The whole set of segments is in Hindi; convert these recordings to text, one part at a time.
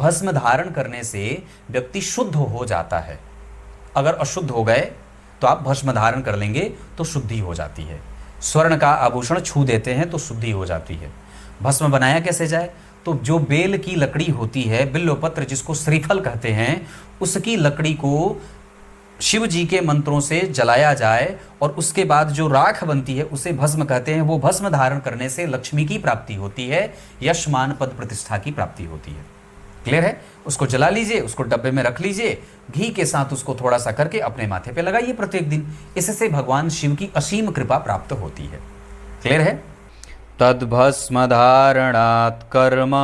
भस्म धारण करने से व्यक्ति शुद्ध हो जाता है। अगर अशुद्ध हो गए तो आप भस्म धारण कर लेंगे तो शुद्धि हो जाती है। स्वर्ण का आभूषण छू देते हैं तो शुद्धि हो जाती है। भस्म बनाया कैसे जाए? तो जो बेल की लकड़ी होती है, बिल्वपत्र जिसको श्रीफल कहते हैं, उसकी लकड़ी को शिव जी के मंत्रों से जलाया जाए और उसके बाद जो राख बनती है उसे भस्म कहते हैं। वो भस्म धारण करने से लक्ष्मी की प्राप्ति होती है, यश मान पद प्रतिष्ठा की प्राप्ति होती है। क्लियर है? उसको जला लीजिए, उसको डब्बे में रख लीजिए, घी के साथ उसको थोड़ा सा करके अपने माथे पे लगाइए प्रत्येक दिन। इससे भगवान शिव की असीम कृपा प्राप्त होती है। क्लियर है? तद्भस्म धारणात् कर्म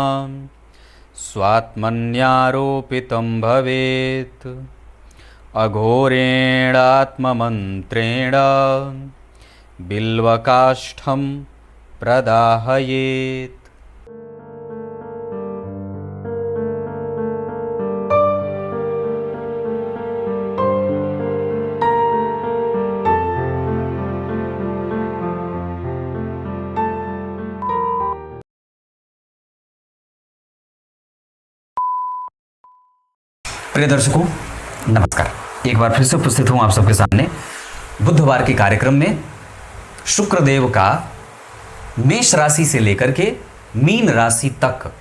स्वात्मन्यारोपितं भवेत् अघोरेणात्ममन्त्रेण बिल्वकाष्ठं प्रदाहयेत्। प्रिय दर्शकों, नमस्कार। एक बार फिर से उपस्थित हूं आप सबके सामने बुधवार के कार्यक्रम में। शुक्रदेव का मेष राशि से लेकर के मीन राशि तक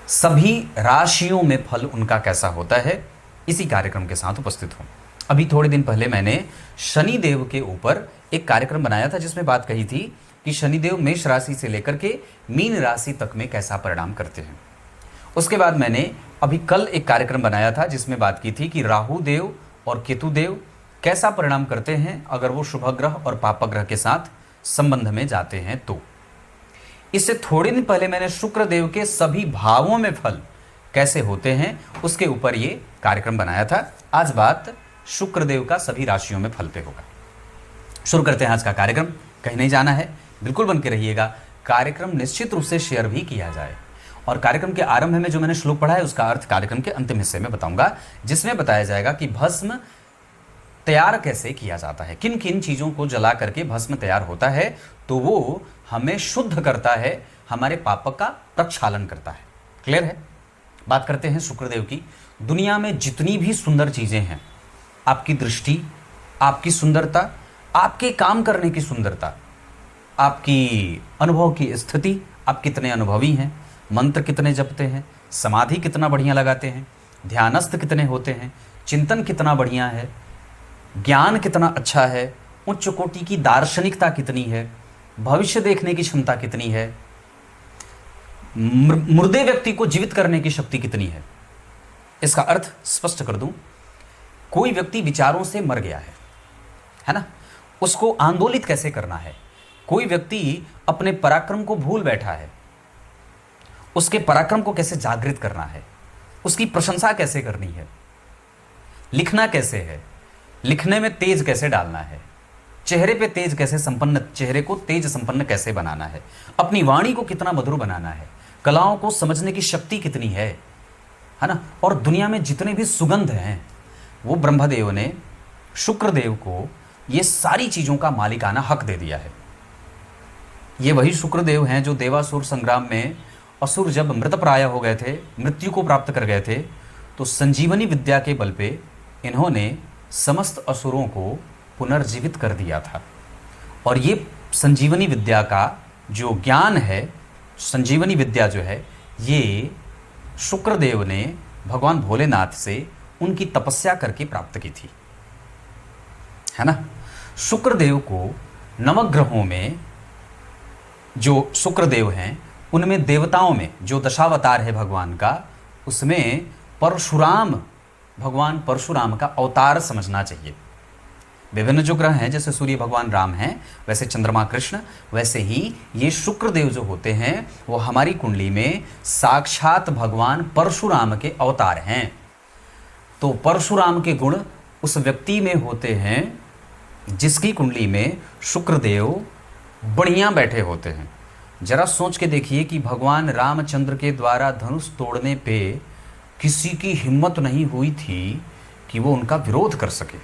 सभी राशियों में फल उनका कैसा होता है, इसी कार्यक्रम के साथ उपस्थित हूं। अभी थोड़े दिन पहले मैंने शनिदेव के ऊपर एक कार्यक्रम बनाया था जिसमें बात कही थी कि शनिदेव मेष राशि से लेकर के मीन राशि तक में कैसा परिणाम करते हैं। उसके बाद मैंने अभी कल एक कार्यक्रम बनाया था जिसमें बात की थी कि राहु देव और केतु देव कैसा परिणाम करते हैं अगर वो शुभ ग्रह और पाप ग्रह के साथ संबंध में जाते हैं। तो इससे थोड़े दिन पहले मैंने शुक्र देव के सभी भावों में फल कैसे होते हैं उसके ऊपर ये कार्यक्रम बनाया था। आज बात शुक्र देव का सभी राशियों में फल पे होगा। शुरू करते हैं आज का कार्यक्रम। कहीं नहीं जाना है, बिल्कुल बन के रहिएगा। कार्यक्रम निश्चित रूप से शेयर भी किया जाए और कार्यक्रम के आरंभ में जो मैंने श्लोक पढ़ा है उसका अर्थ कार्यक्रम के अंतिम हिस्से में बताऊंगा, जिसमें बताया जाएगा कि भस्म तैयार कैसे किया जाता है, किन किन चीज़ों को जला करके भस्म तैयार होता है तो वो हमें शुद्ध करता है, हमारे पाप का प्रक्षालन करता है। क्लियर है? बात करते हैं शुक्रदेव की। दुनिया में जितनी भी सुंदर चीज़ें हैं, आपकी दृष्टि, आपकी सुंदरता, आपके काम करने की सुंदरता, आपकी अनुभव की स्थिति, आप कितने अनुभवी हैं, मंत्र कितने जपते हैं, समाधि कितना बढ़िया लगाते हैं, ध्यानस्थ कितने होते हैं, चिंतन कितना बढ़िया है, ज्ञान कितना अच्छा है, उच्च कोटि की दार्शनिकता कितनी है, भविष्य देखने की क्षमता कितनी है, मुर्दे व्यक्ति को जीवित करने की शक्ति कितनी है। इसका अर्थ स्पष्ट कर दूं, कोई व्यक्ति विचारों से मर गया है ना, उसको आंदोलित कैसे करना है। कोई व्यक्ति अपने पराक्रम को भूल बैठा है, उसके पराक्रम को कैसे जागृत करना है, उसकी प्रशंसा कैसे करनी है, लिखना कैसे है, लिखने में तेज कैसे डालना है, चेहरे पे तेज कैसे संपन्न, चेहरे को तेज संपन्न कैसे बनाना है, अपनी वाणी को कितना मधुर बनाना है, कलाओं को समझने की शक्ति कितनी है ना। और दुनिया में जितने भी सुगंध हैं वो ब्रह्मदेव ने शुक्रदेव को ये सारी चीज़ों का मालिकाना हक दे दिया है। ये वही शुक्रदेव हैं जो देवासुर संग्राम में असुर जब मृतप्राय हो गए थे, मृत्यु को प्राप्त कर गए थे, तो संजीवनी विद्या के बल पे इन्होंने समस्त असुरों को पुनर्जीवित कर दिया था। और ये संजीवनी विद्या का जो ज्ञान है, संजीवनी विद्या जो है, ये शुक्रदेव ने भगवान भोलेनाथ से उनकी तपस्या करके प्राप्त की थी, है ना। शुक्रदेव को नवग्रहों में जो शुक्रदेव हैं उनमें देवताओं में जो दशावतार है भगवान का, उसमें परशुराम, भगवान परशुराम का अवतार समझना चाहिए। विभिन्न जो ग्रह हैं, जैसे सूर्य भगवान राम हैं, वैसे चंद्रमा कृष्ण, वैसे ही ये शुक्रदेव जो होते हैं वो हमारी कुंडली में साक्षात भगवान परशुराम के अवतार हैं। तो परशुराम के गुण उस व्यक्ति में होते हैं जिसकी कुंडली में शुक्रदेव बढ़िया बैठे होते हैं। जरा सोच के देखिए कि भगवान रामचंद्र के द्वारा धनुष तोड़ने पे किसी की हिम्मत नहीं हुई थी कि वो उनका विरोध कर सके,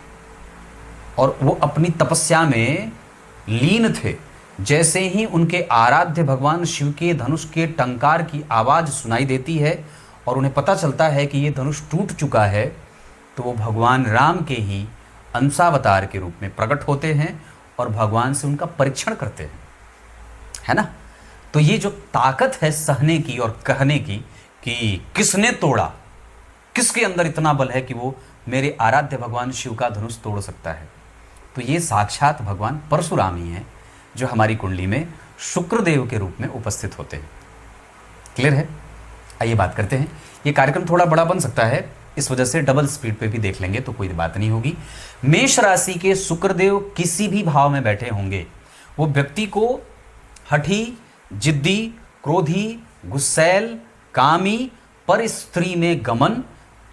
और वो अपनी तपस्या में लीन थे। जैसे ही उनके आराध्य भगवान शिव के धनुष के टंकार की आवाज़ सुनाई देती है और उन्हें पता चलता है कि ये धनुष टूट चुका है, तो वो भगवान राम के ही अंशावतार के रूप में प्रकट होते हैं और भगवान से उनका परीक्षण करते हैं, है ना। तो ये जो ताकत है सहने की और कहने की कि किसने तोड़ा, किसके अंदर इतना बल है कि वो मेरे आराध्य भगवान शिव का धनुष तोड़ सकता है, तो ये साक्षात भगवान परशुराम ही हैं जो हमारी कुंडली में शुक्रदेव के रूप में उपस्थित होते हैं। क्लियर है। आइए बात करते हैं। ये कार्यक्रम थोड़ा बड़ा बन सकता है, इस वजह से डबल स्पीड पे भी देख लेंगे तो कोई बात नहीं होगी। मेष राशि के शुक्रदेव किसी भी भाव में बैठे होंगे, वो व्यक्ति को हठी, जिद्दी, क्रोधी, गुस्सैल, कामी, पर स्त्री में गमन,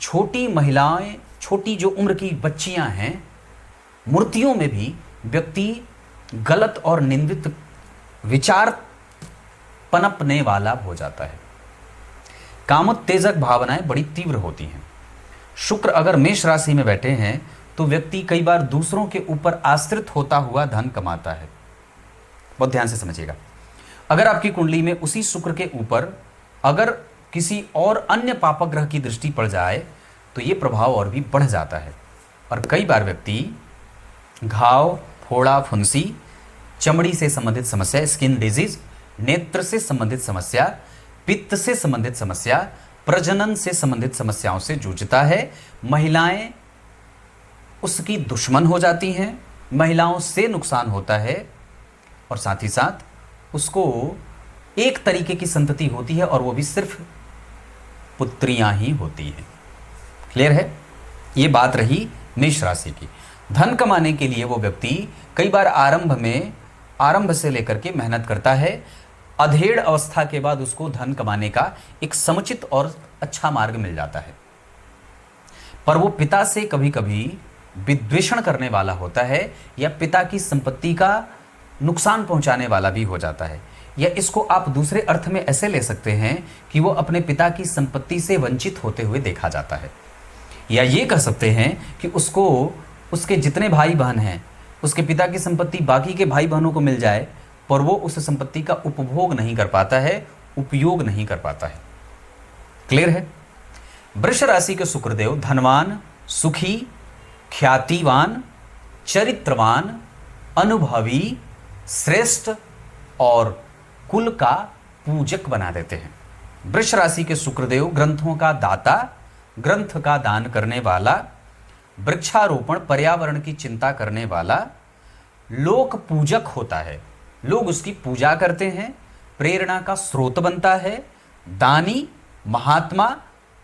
छोटी महिलाएं, छोटी जो उम्र की बच्चियां हैं, मूर्तियों में भी व्यक्ति गलत और निंदित विचार पनपने वाला हो जाता है। कामोत्तेजक भावनाएं बड़ी तीव्र होती हैं। शुक्र अगर मेष राशि में बैठे हैं तो व्यक्ति कई बार दूसरों के ऊपर आश्रित होता हुआ धन कमाता है। बहुत ध्यान से समझिएगा। अगर आपकी कुंडली में उसी शुक्र के ऊपर अगर किसी और अन्य पापक ग्रह की दृष्टि पड़ जाए तो ये प्रभाव और भी बढ़ जाता है और कई बार व्यक्ति घाव, फोड़ा, फुंसी, चमड़ी से संबंधित समस्या, स्किन डिजीज, नेत्र से संबंधित समस्या, पित्त से संबंधित समस्या, प्रजनन से संबंधित समस्याओं से जूझता है। महिलाएं उसकी दुश्मन हो जाती हैं, महिलाओं से नुकसान होता है और साथ ही साथ उसको एक तरीके की संतति होती है और वो भी सिर्फ पुत्रियां ही होती हैं। क्लियर है। ये बात रही मेष राशि की। धन कमाने के लिए वो व्यक्ति कई बार आरंभ से लेकर के मेहनत करता है, अधेड़ अवस्था के बाद उसको धन कमाने का एक समुचित और अच्छा मार्ग मिल जाता है, पर वो पिता से कभी कभी विद्वेषण करने वाला होता है या पिता की संपत्ति का नुकसान पहुंचाने वाला भी हो जाता है। या इसको आप दूसरे अर्थ में ऐसे ले सकते हैं कि वो अपने पिता की संपत्ति से वंचित होते हुए देखा जाता है, या ये कह सकते हैं कि उसको उसके जितने भाई बहन हैं उसके पिता की संपत्ति बाकी के भाई बहनों को मिल जाए, पर वो उस संपत्ति का उपभोग नहीं कर पाता है, उपयोग नहीं कर पाता है। क्लियर है। वृष राशि के शुक्रदेव धनवान, सुखी, ख्यातिवान, चरित्रवान, अनुभवी, श्रेष्ठ और कुल का पूजक बना देते हैं। वृष राशि के शुक्रदेव ग्रंथों का दाता, ग्रंथ का दान करने वाला, वृक्षारोपण, पर्यावरण की चिंता करने वाला, लोक पूजक होता है। लोग उसकी पूजा करते हैं, प्रेरणा का स्रोत बनता है, दानी, महात्मा,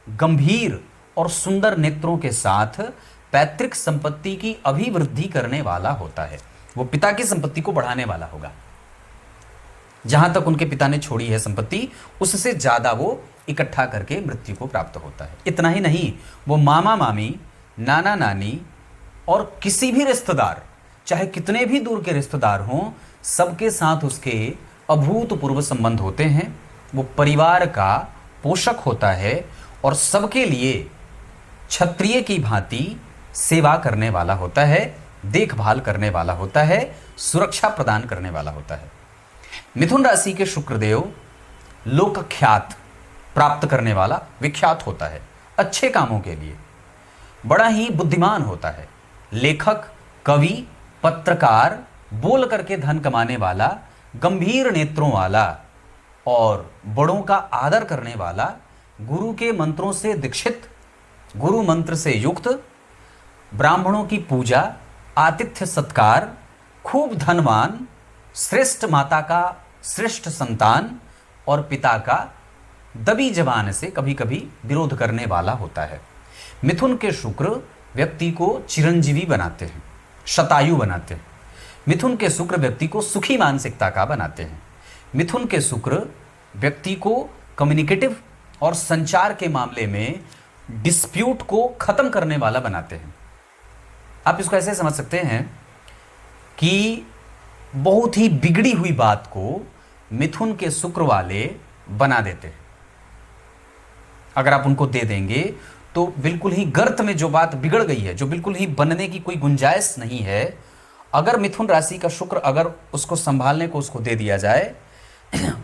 गंभीर और सुंदर नेत्रों के साथ पैतृक संपत्ति की अभिवृद्धि करने वाला होता है। वो पिता की संपत्ति को बढ़ाने वाला होगा। जहां तक उनके पिता ने छोड़ी है संपत्ति, उससे ज्यादा वो इकट्ठा करके मृत्यु को प्राप्त होता है। इतना ही नहीं, वो मामा मामी, नाना नानी और किसी भी रिश्तेदार, चाहे कितने भी दूर के रिश्तेदार हों, सबके साथ उसके अभूतपूर्व संबंध होते हैं। वो परिवार का पोषक होता है और सबके लिए क्षत्रिय की भांति सेवा करने वाला होता है, देखभाल करने वाला होता है, सुरक्षा प्रदान करने वाला होता है। मिथुन राशि के शुक्रदेव लोकख्यात प्राप्त करने वाला, विख्यात होता है अच्छे कामों के लिए, बड़ा ही बुद्धिमान होता है, लेखक, कवि, पत्रकार, बोल करके धन कमाने वाला, गंभीर नेत्रों वाला और बड़ों का आदर करने वाला, गुरु के मंत्रों से दीक्षित, गुरु मंत्र से युक्त, ब्राह्मणों की पूजा, आतिथ्य सत्कार, खूब धनवान, श्रेष्ठ माता का श्रेष्ठ संतान और पिता का दबी जबान से कभी कभी विरोध करने वाला होता है। मिथुन के शुक्र व्यक्ति को चिरंजीवी बनाते हैं, शतायु बनाते हैं। मिथुन के शुक्र व्यक्ति को सुखी मानसिकता का बनाते हैं। मिथुन के शुक्र व्यक्ति को कम्युनिकेटिव और संचार के मामले में डिस्प्यूट को खत्म करने वाला बनाते हैं। आप इसको ऐसे समझ सकते हैं कि बहुत ही बिगड़ी हुई बात को मिथुन के शुक्र वाले बना देते हैं। अगर आप उनको दे देंगे तो बिल्कुल ही गर्त में जो बात बिगड़ गई है, जो बिल्कुल ही बनने की कोई गुंजाइश नहीं है, अगर मिथुन राशि का शुक्र अगर उसको संभालने को उसको दे दिया जाए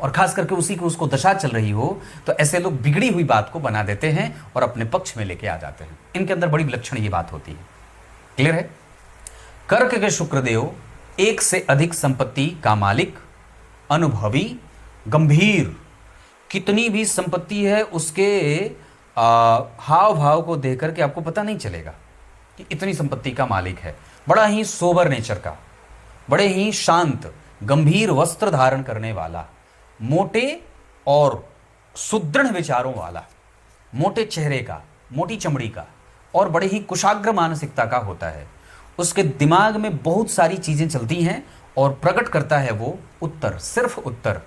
और खास करके उसी को उसको दशा चल रही हो, तो ऐसे लोग बिगड़ी हुई बात को बना देते हैं और अपने पक्ष में लेके आ जाते हैं। इनके अंदर बड़ी विलक्षण ये बात होती है। क्लियर है? कर्क के शुक्रदेव एक से अधिक संपत्ति का मालिक, अनुभवी, गंभीर, कितनी भी संपत्ति है उसके हाव भाव को देख करके आपको पता नहीं चलेगा कि इतनी संपत्ति का मालिक है। बड़ा ही सोबर नेचर का, बड़े ही शांत, गंभीर वस्त्र धारण करने वाला, मोटे और सुदृढ़ विचारों वाला, मोटे चेहरे का, मोटी चमड़ी का और बड़े ही कुशाग्र मानसिकता का होता है। उसके दिमाग में बहुत सारी चीजें चलती हैं और प्रकट करता है वो उत्तर, सिर्फ उत्तर।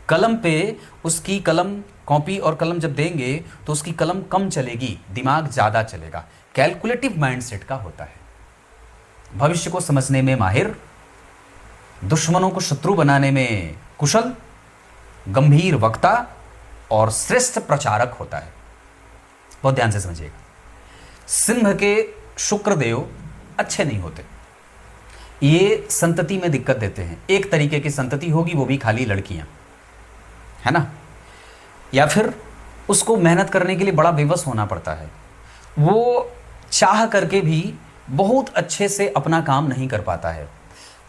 कलम पे उसकी कलम, कॉपी और कलम जब देंगे तो उसकी कलम कम चलेगी, दिमाग ज्यादा चलेगा। कैलकुलेटिव माइंडसेट का होता है, भविष्य को समझने में माहिर, दुश्मनों को शत्रु बनाने में कुशल, गंभीर वक्ता और श्रेष्ठ प्रचारक होता है। बहुत ध्यान से समझिएगा। सिंह के शुक्रदेव अच्छे नहीं होते, ये संतति में दिक्कत देते हैं। एक तरीके की संतति होगी, वो भी खाली लड़कियां, है ना, या फिर उसको मेहनत करने के लिए बड़ा विवश होना पड़ता है। वो चाह करके भी बहुत अच्छे से अपना काम नहीं कर पाता है।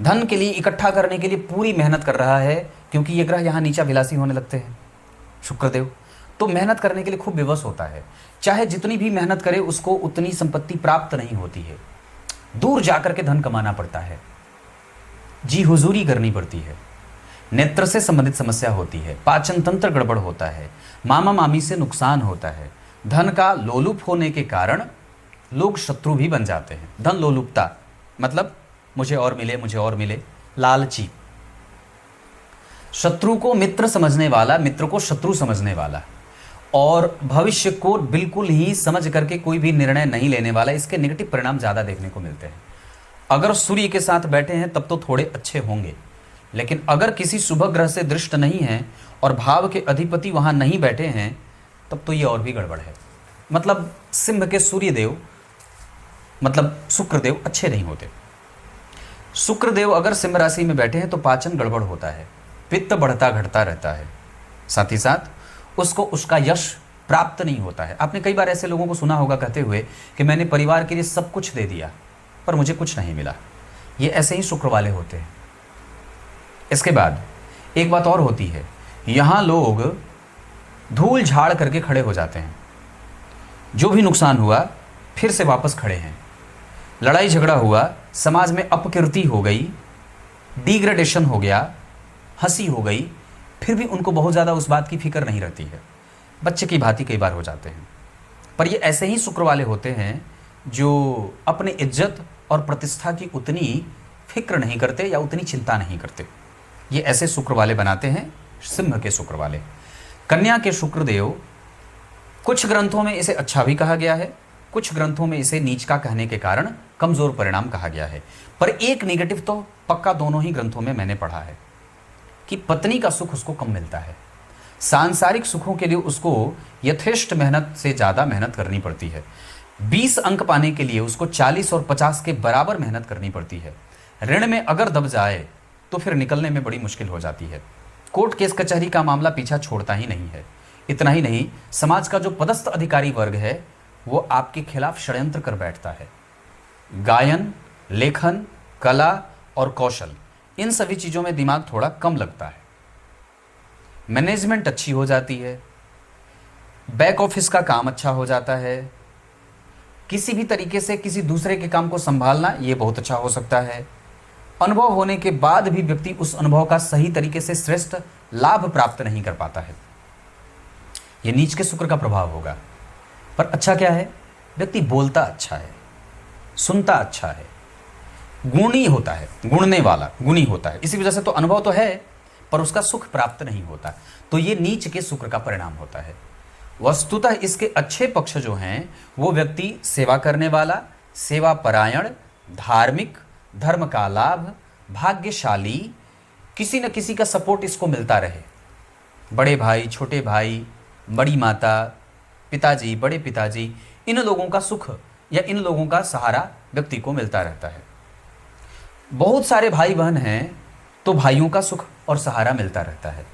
धन के लिए, इकट्ठा करने के लिए पूरी मेहनत कर रहा है, क्योंकि ये ग्रह यहाँ नीचा विलासी होने लगते हैं शुक्रदेव, तो मेहनत करने के लिए खूब विवश होता है। चाहे जितनी भी मेहनत करे उसको उतनी संपत्ति प्राप्त नहीं होती है। दूर जाकर के धन कमाना पड़ता है, जी हुजूरी करनी पड़ती है, नेत्र से संबंधित समस्या होती है, पाचन तंत्र गड़बड़ होता है, मामा मामी से नुकसान होता है। धन का लोलुप होने के कारण लोग शत्रु भी बन जाते हैं। धन लोलुपता मतलब मुझे और मिले, मुझे और मिले, लालची। शत्रु को मित्र समझने वाला, मित्र को शत्रु समझने वाला, और भविष्य को बिल्कुल ही समझ करके कोई भी निर्णय नहीं लेने वाला। इसके नेगेटिव परिणाम ज़्यादा देखने को मिलते हैं। अगर सूर्य के साथ बैठे हैं तब तो थोड़े अच्छे होंगे, लेकिन अगर किसी शुभ ग्रह से दृष्ट नहीं है और भाव के अधिपति वहाँ नहीं बैठे हैं, तब तो ये और भी गड़बड़ है। मतलब सिंह के सूर्यदेव, मतलब शुक्रदेव अच्छे नहीं होते। शुक्रदेव अगर सिंह राशि में बैठे हैं तो पाचन गड़बड़ होता है, पित्त बढ़ता घटता रहता है, साथ ही साथ उसको उसका यश प्राप्त नहीं होता है। आपने कई बार ऐसे लोगों को सुना होगा कहते हुए कि मैंने परिवार के लिए सब कुछ दे दिया पर मुझे कुछ नहीं मिला। ये ऐसे ही शुक्र वाले होते हैं। इसके बाद एक बात और होती है, यहाँ लोग धूल झाड़ करके खड़े हो जाते हैं। जो भी नुकसान हुआ फिर से वापस खड़े हैं। लड़ाई झगड़ा हुआ, समाज में अपकीर्ति हो गई, डिग्रेडेशन हो गया, हंसी हो गई, फिर भी उनको बहुत ज़्यादा उस बात की फिक्र नहीं रहती है। बच्चे की भांति कई बार हो जाते हैं। पर ये ऐसे ही शुक्र वाले होते हैं जो अपने इज्जत और प्रतिष्ठा की उतनी फिक्र नहीं करते या उतनी चिंता नहीं करते। ये ऐसे शुक्र वाले बनाते हैं सिंह के शुक्र वाले। कन्या के शुक्रदेव, कुछ ग्रंथों में इसे अच्छा भी कहा गया है, कुछ ग्रंथों में इसे नीच का कहने के कारण कमजोर परिणाम कहा गया है। पर एक नेगेटिव तो पक्का दोनों ही ग्रंथों में मैंने पढ़ा है कि पत्नी का सुख उसको कम मिलता है। सांसारिक सुखों के लिए उसको यथेष्ट मेहनत से ज़्यादा मेहनत करनी पड़ती है। 20 अंक पाने के लिए उसको 40 और 50 के बराबर मेहनत करनी पड़ती है। ऋण में अगर दब जाए तो फिर निकलने में बड़ी मुश्किल हो जाती है। कोर्ट केस कचहरी का मामला पीछा छोड़ता ही नहीं है। इतना ही नहीं, समाज का जो पदस्थ अधिकारी वर्ग है वो आपके खिलाफ षड्यंत्र कर बैठता है। गायन, लेखन, कला और कौशल, इन सभी चीज़ों में दिमाग थोड़ा कम लगता है। मैनेजमेंट अच्छी हो जाती है, बैक ऑफिस का काम अच्छा हो जाता है, किसी भी तरीके से किसी दूसरे के काम को संभालना ये बहुत अच्छा हो सकता है। अनुभव होने के बाद भी व्यक्ति उस अनुभव का सही तरीके से श्रेष्ठ लाभ प्राप्त नहीं कर पाता है। यह नीच के शुक्र का प्रभाव होगा। पर अच्छा क्या है, व्यक्ति बोलता अच्छा है, सुनता अच्छा है, गुणी होता है, गुणने वाला गुणी होता है। इसी वजह से तो अनुभव तो है पर उसका सुख प्राप्त नहीं होता। तो ये नीच के शुक्र का परिणाम होता है। वस्तुतः इसके अच्छे पक्ष जो हैं वो व्यक्ति सेवा करने वाला, सेवा परायण, धार्मिक, धर्म का लाभ, भाग्यशाली, किसी न किसी का सपोर्ट इसको मिलता रहे। बड़े भाई, छोटे भाई, बड़ी माता, पिताजी, बड़े पिताजी, इन लोगों का सुख या इन लोगों का सहारा व्यक्ति को मिलता रहता है। बहुत सारे भाई बहन हैं तो भाइयों का सुख और सहारा मिलता रहता है।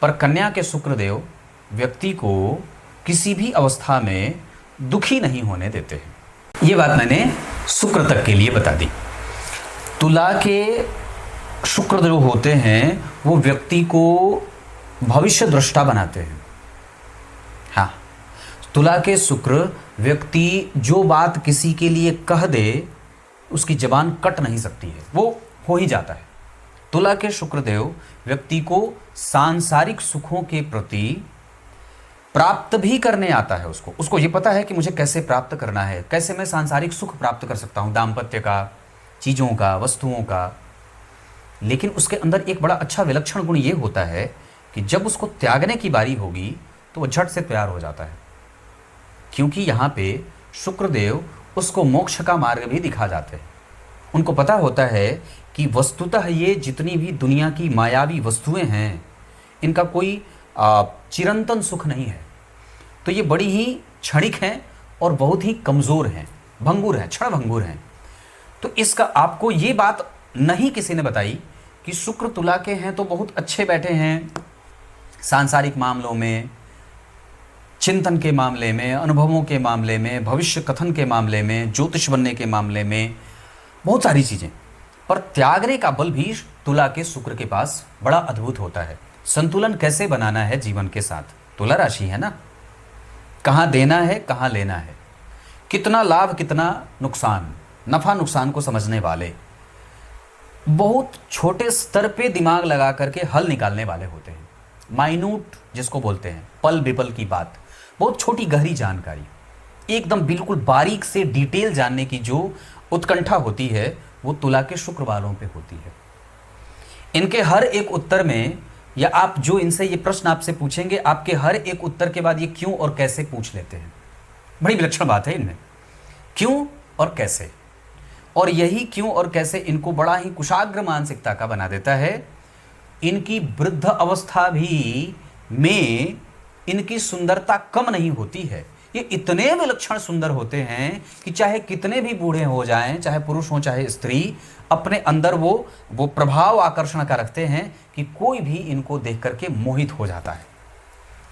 पर कन्या के शुक्रदेव व्यक्ति को किसी भी अवस्था में दुखी नहीं होने देते हैं। ये बात मैंने शुक्र तक के लिए बता दी। तुला के शुक्र जो होते हैं वो व्यक्ति को भविष्य दृष्टा बनाते हैं। हाँ, तुला के शुक्र व्यक्ति जो बात किसी के लिए कह दे उसकी जबान कट नहीं सकती है, वो हो ही जाता है। तुला के शुक्रदेव व्यक्ति को सांसारिक सुखों के प्रति प्राप्त भी करने आता है। उसको ये पता है कि मुझे कैसे प्राप्त करना है, कैसे मैं सांसारिक सुख प्राप्त कर सकता हूँ, दाम्पत्य का, चीज़ों का, वस्तुओं का। लेकिन उसके अंदर एक बड़ा अच्छा विलक्षण गुण ये होता है कि जब उसको त्यागने की बारी होगी तो वो झट से तैयार हो जाता है, क्योंकि यहाँ पे शुक्रदेव उसको मोक्ष का मार्ग भी दिखा जाते हैं। उनको पता होता है कि वस्तुतः ये जितनी भी दुनिया की मायावी वस्तुएं हैं इनका कोई चिरंतन सुख नहीं है, तो ये बड़ी ही क्षणिक हैं और बहुत ही कमज़ोर हैं, भंगुर हैं, क्षण भंगुर हैं। तो इसका आपको ये बात नहीं किसी ने बताई कि शुक्र तुला के हैं तो बहुत अच्छे बैठे हैं सांसारिक मामलों में, चिंतन के मामले में, अनुभवों के मामले में, भविष्य कथन के मामले में, ज्योतिष बनने के मामले में, बहुत सारी चीज़ें। पर त्यागने का बल भी तुला के शुक्र के पास बड़ा अद्भुत होता है। संतुलन कैसे बनाना है जीवन के साथ, तुला राशि है ना, कहाँ देना है कहाँ लेना है, कितना लाभ कितना नुकसान, नफ़ा नुकसान को समझने वाले, बहुत छोटे स्तर पे दिमाग लगा करके हल निकालने वाले होते हैं। माइन्यूट जिसको बोलते हैं, पल विपल की बात, बहुत छोटी गहरी जानकारी, एकदम बिल्कुल बारीक से डिटेल जानने की जो उत्कंठा होती है वो तुला के शुक्र वालों पे होती है। इनके हर एक उत्तर में, या आप जो इनसे ये प्रश्न आपसे पूछेंगे, आपके हर एक उत्तर के बाद ये क्यों और कैसे पूछ लेते हैं। बड़ी विलक्षण बात है इनमें, क्यों और कैसे। और यही क्यों और कैसे इनको बड़ा ही कुशाग्र मानसिकता का बना देता है। इनकी वृद्ध अवस्था भी में इनकी सुंदरता कम नहीं होती है। ये इतने विलक्षण सुंदर होते हैं कि चाहे कितने भी बूढ़े हो जाएं, चाहे पुरुष हो चाहे स्त्री, अपने अंदर वो प्रभाव आकर्षण का रखते हैं कि कोई भी इनको देख करके मोहित हो जाता है।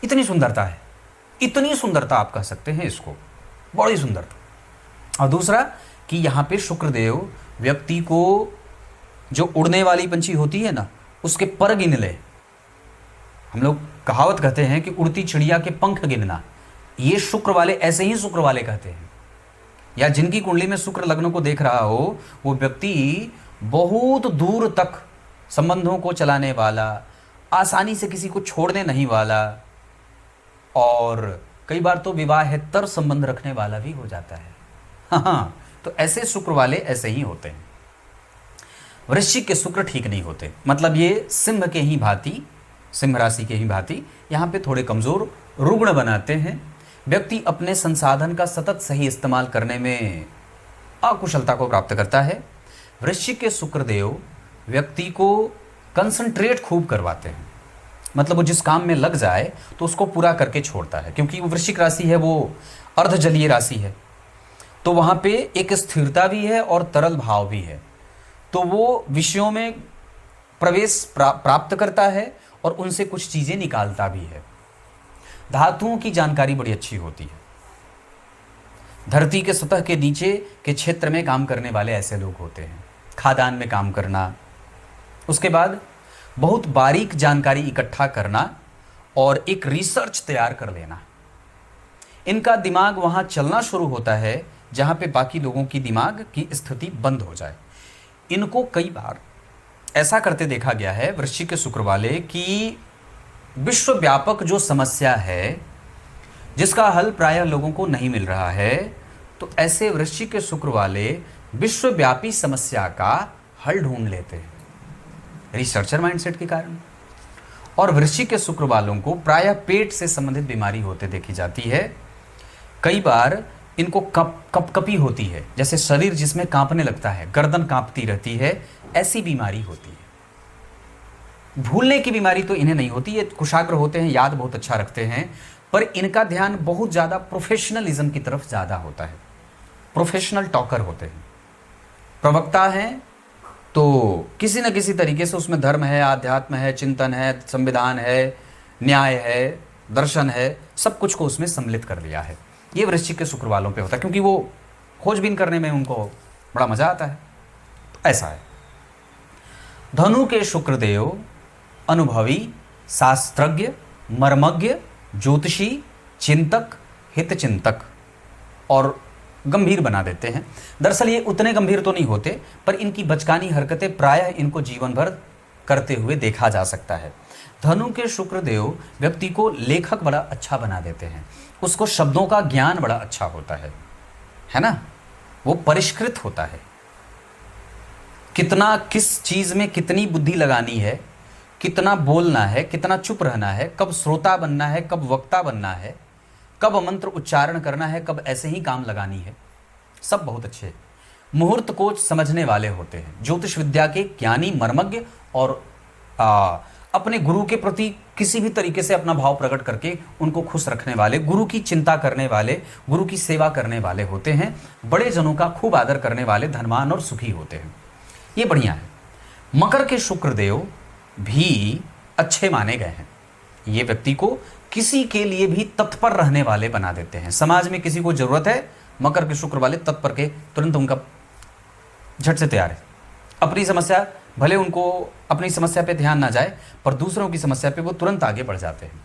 इतनी सुंदरता है, इतनी सुंदरता आप कह सकते हैं इसको, बड़ी सुंदरता। और दूसरा कि यहाँ पे शुक्रदेव व्यक्ति को जो उड़ने वाली पंछी होती है ना, उसके पर गिन ले। हम लोग कहावत कहते हैं कि उड़ती चिड़िया के पंख गिनना, ये शुक्र वाले ऐसे ही शुक्र वाले कहते हैं। या जिनकी कुंडली में शुक्र लग्न को देख रहा हो वो व्यक्ति बहुत दूर तक संबंधों को चलाने वाला, आसानी से किसी को छोड़ने नहीं वाला, और कई बार तो विवाहेतर संबंध रखने वाला भी हो जाता है। हाँ, तो ऐसे शुक्र वाले ऐसे ही होते हैं। वृश्चिक के शुक्र ठीक नहीं होते, मतलब ये सिंह के ही भांति, सिंह राशि के ही भांति यहाँ पे थोड़े कमज़ोर, रुग्ण बनाते हैं। व्यक्ति अपने संसाधन का सतत सही इस्तेमाल करने में अकुशलता को प्राप्त करता है। वृश्चिक के शुक्रदेव व्यक्ति को कंसंट्रेट खूब करवाते हैं, मतलब वो जिस काम में लग जाए तो उसको पूरा करके छोड़ता है, क्योंकि वो वृश्चिक राशि है, वो अर्धजलीय राशि है, तो वहाँ पे एक स्थिरता भी है और तरल भाव भी है। तो वो विषयों में प्रवेश प्राप्त करता है और उनसे कुछ चीज़ें निकालता भी है। धातुओं की जानकारी बड़ी अच्छी होती है। धरती के सतह के नीचे के क्षेत्र में काम करने वाले ऐसे लोग होते हैं, खादान में काम करना, उसके बाद बहुत बारीक जानकारी इकट्ठा करना और एक रिसर्च तैयार कर लेना। इनका दिमाग वहाँ चलना शुरू होता है जहाँ पे बाकी लोगों की दिमाग की स्थिति बंद हो जाए। इनको कई बार ऐसा करते देखा गया है वृश्चिक के शुक्र वाले कि विश्वव्यापक जो समस्या है जिसका हल प्रायः लोगों को नहीं मिल रहा है, तो ऐसे वृश्चिक के शुक्र वाले विश्वव्यापी समस्या का हल ढूंढ लेते हैं रिसर्चर माइंडसेट के कारण। और वृश्चिक के शुक्र वालों को प्रायः पेट से संबंधित बीमारी होते देखी जाती है। कई बार इनको कपकपी होती है, जैसे शरीर जिसमें कांपने लगता है, गर्दन कांपती रहती है, ऐसी बीमारी होती है। भूलने की बीमारी तो इन्हें नहीं होती, ये कुशाग्र होते हैं, याद बहुत अच्छा रखते हैं, पर इनका ध्यान बहुत ज़्यादा प्रोफेशनलिज्म की तरफ ज़्यादा होता है। प्रोफेशनल टॉकर होते हैं, प्रवक्ता हैं तो किसी न किसी तरीके से उसमें धर्म है, आध्यात्म है, चिंतन है, संविधान है, न्याय है, दर्शन है, सब कुछ को उसमें सम्मिलित कर लिया है। ये वृश्चिक के शुक्र वालों पे होता है, क्योंकि वो खोजबीन करने में उनको बड़ा मजा आता है। तो ऐसा है। धनु के शुक्रदेव अनुभवी, शास्त्रज्ञ, मर्मज्ञ, ज्योतिषी, चिंतक, हितचिंतक और गंभीर बना देते हैं। दरअसल ये उतने गंभीर तो नहीं होते, पर इनकी बचकानी हरकतें प्रायः इनको जीवन भर करते हुए देखा जा सकता है। धनु के शुक्रदेव व्यक्ति को लेखक बड़ा अच्छा बना देते हैं, उसको शब्दों का ज्ञान बड़ा अच्छा होता है ना, वो परिष्कृत होता है। कितना किस चीज में कितनी बुद्धि लगानी है, कितना बोलना है, कितना चुप रहना है, कब श्रोता बनना है, कब वक्ता बनना है, कब मंत्र उच्चारण करना है, कब ऐसे ही काम लगानी है, सब बहुत अच्छे। मुहूर्त को समझने वाले होते हैं, ज्योतिष विद्या के ज्ञानी, मर्मज्ञ और अपने गुरु के प्रति किसी भी तरीके से अपना भाव प्रकट करके उनको खुश रखने वाले, गुरु की चिंता करने वाले, गुरु की सेवा करने वाले होते हैं। बड़े जनों का खूब आदर करने वाले, धनवान और सुखी होते हैं। ये बढ़िया है। मकर के शुक्रदेव भी अच्छे माने गए हैं। ये व्यक्ति को किसी के लिए भी तत्पर रहने वाले बना देते हैं। समाज में किसी को जरूरत है, मकर के शुक्र वाले तत्पर के तुरंत उनका झट से तैयार है। अपनी समस्या, भले उनको अपनी समस्या पे ध्यान ना जाए, पर दूसरों की समस्या पे वो तुरंत आगे बढ़ जाते हैं।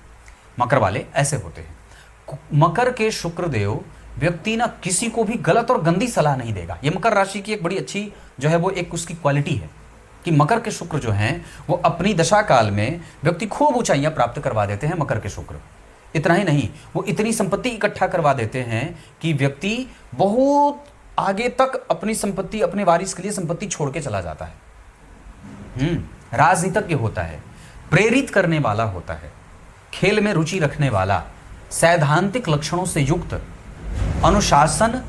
मकर वाले ऐसे होते हैं। मकर के शुक्रदेव व्यक्ति ना किसी को भी गलत और गंदी सलाह नहीं देगा। ये मकर राशि की एक बड़ी अच्छी जो है वो एक उसकी क्वालिटी है कि मकर के शुक्र जो हैं वो अपनी दशा काल में व्यक्ति खूब ऊंचाइयां प्राप्त करवा देते हैं। मकर के शुक्र इतना ही नहीं, वो इतनी संपत्ति इकट्ठा करवा देते हैं कि व्यक्ति बहुत आगे तक अपनी संपत्ति, अपने वारिस के लिए संपत्ति छोड़ के चला जाता है। राजनीतिज्ञ होता है, प्रेरित करने वाला होता है, खेल में रुचि रखने वाला, सैद्धांतिक लक्षणों से युक्त, अनुशासन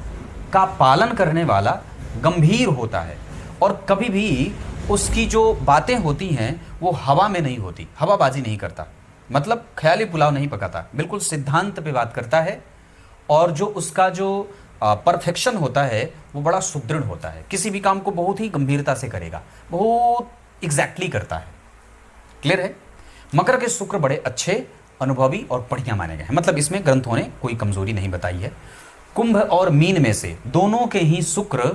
का पालन करने वाला, गंभीर होता है और कभी भी उसकी जो बातें होती हैं वो हवा में नहीं होती, हवाबाजी नहीं करता, मतलब ख्याली पुलाव नहीं पकाता, बिल्कुल सिद्धांत पे बात करता है। और जो उसका जो परफेक्शन होता है वो बड़ा सुदृढ़ होता है। किसी भी काम को बहुत ही गंभीरता से करेगा, बहुत एग्जैक्टली करता है। क्लियर है? मकर के शुक्र बड़े अच्छे, अनुभवी और बढ़िया माने गए हैं, मतलब इसमें ग्रंथों ने कोई कमजोरी नहीं बताई है। कुंभ और मीन में से दोनों के ही शुक्र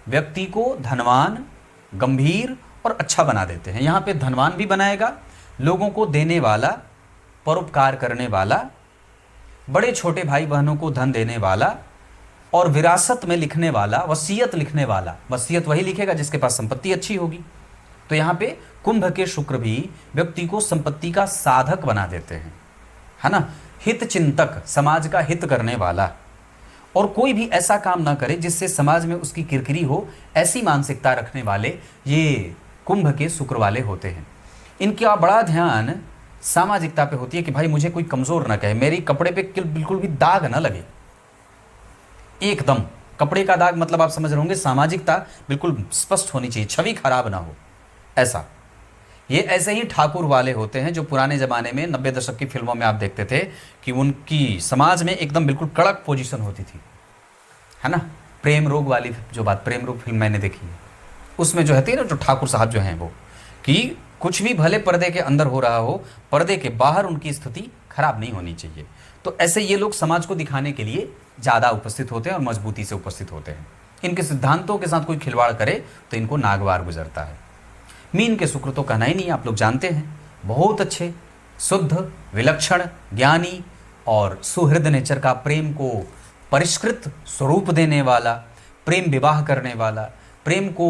व्यक्ति को धनवान, गंभीर और अच्छा बना देते हैं। यहाँ पे धनवान भी बनाएगा, लोगों को देने वाला, परोपकार करने वाला, बड़े छोटे भाई बहनों को धन देने वाला और विरासत में लिखने वाला, वसीयत लिखने वाला। वसीयत वही लिखेगा जिसके पास संपत्ति अच्छी होगी। तो यहाँ पे कुंभ के शुक्र भी व्यक्ति को संपत्ति का साधक बना देते हैं, है ना। हित चिंतक, समाज का हित करने वाला, और कोई भी ऐसा काम ना करे जिससे समाज में उसकी किरकिरी हो, ऐसी मानसिकता रखने वाले ये कुंभ के शुक्र वाले होते हैं। इनका बड़ा ध्यान सामाजिकता पे होती है कि भाई मुझे कोई कमजोर ना कहे, मेरी कपड़े पे बिल्कुल भी दाग ना लगे। एकदम कपड़े का दाग मतलब आप समझ रहे होंगे, सामाजिकता बिल्कुल स्पष्ट होनी चाहिए, छवि खराब ना हो, ऐसा। ये ऐसे ही ठाकुर वाले होते हैं जो पुराने ज़माने में 90 दशक की फिल्मों में आप देखते थे कि उनकी समाज में एकदम बिल्कुल कड़क पोजीशन होती थी, है ना। प्रेम रोग वाली जो बात, प्रेम रोग फिल्म मैंने देखी है, उसमें जो है ना जो ठाकुर साहब जो हैं वो, कि कुछ भी भले पर्दे के अंदर हो रहा हो, पर्दे के बाहर उनकी स्थिति खराब नहीं होनी चाहिए। तो ऐसे ये लोग समाज को दिखाने के लिए ज़्यादा उपस्थित होते हैं और मजबूती से उपस्थित होते हैं। इनके सिद्धांतों के साथ कोई खिलवाड़ करे तो इनको नागवार गुजरता है। मीन के शुक्र तो कहना ही नहीं, आप लोग जानते हैं, बहुत अच्छे, शुद्ध, विलक्षण, ज्ञानी और सुहृद नेचर का, प्रेम को परिष्कृत स्वरूप देने वाला, प्रेम विवाह करने वाला, प्रेम को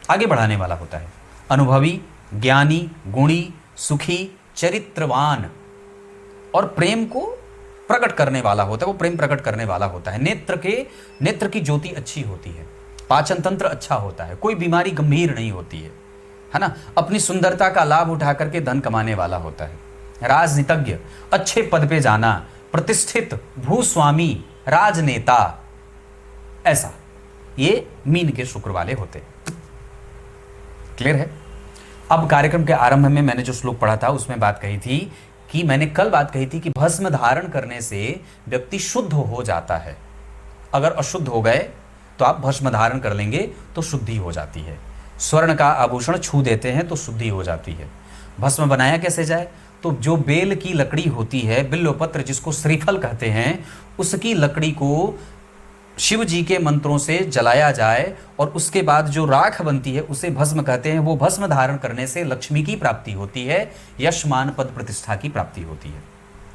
आगे बढ़ाने वाला होता है। अनुभवी, ज्ञानी, गुणी, सुखी, चरित्रवान और प्रेम को प्रकट करने वाला होता है। वो प्रेम प्रकट करने वाला होता है। नेत्र की ज्योति अच्छी होती है, पाचन तंत्र अच्छा होता है, कोई बीमारी गंभीर नहीं होती है ना। अपनी सुंदरता का लाभ उठा करके धन कमाने वाला होता है। राजनीतिज्ञ, अच्छे पद पे जाना, प्रतिष्ठित, भूस्वामी, राजनेता, ऐसा ये मीन के शुक्र वाले होते हैं। क्लियर है? अब कार्यक्रम के आरंभ में मैंने जो श्लोक पढ़ा था उसमें बात कही थी कि मैंने कल बात कही थी कि भस्म धारण करने से व्यक्ति शुद्ध हो जाता है। अगर अशुद्ध हो गए तो आप भस्म धारण कर लेंगे तो शुद्धि हो जाती है। स्वर्ण का आभूषण छू देते हैं तो शुद्धि हो जाती है। भस्म बनाया कैसे जाए? तो जो बेल की लकड़ी होती है, बिल्वपत्र जिसको श्रीफल कहते हैं, उसकी लकड़ी को शिव जी के मंत्रों से जलाया जाए और उसके बाद जो राख बनती है उसे भस्म कहते हैं। वो भस्म धारण करने से लक्ष्मी की प्राप्ति होती है, यश मान पद प्रतिष्ठा की प्राप्ति होती है।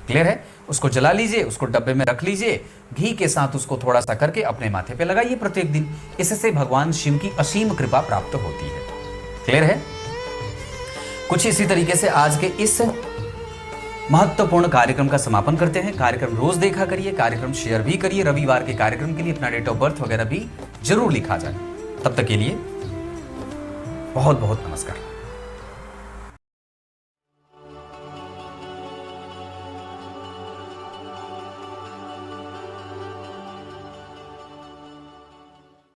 क्लियर है? उसको जला लीजिए, उसको डब्बे में रख लीजिए, घी के साथ उसको थोड़ा सा करके अपने माथे पे लगाइए प्रत्येक दिन। इससे भगवान शिव की असीम कृपा प्राप्त होती है। क्लियर है? कुछ इसी तरीके से आज के इस महत्वपूर्ण कार्यक्रम का समापन करते हैं। कार्यक्रम रोज देखा करिए, कार्यक्रम शेयर भी करिए। रविवार के कार्यक्रम के लिए अपना डेट ऑफ बर्थ वगैरह भी जरूर लिखा जाए। तब तक के लिए बहुत बहुत नमस्कार।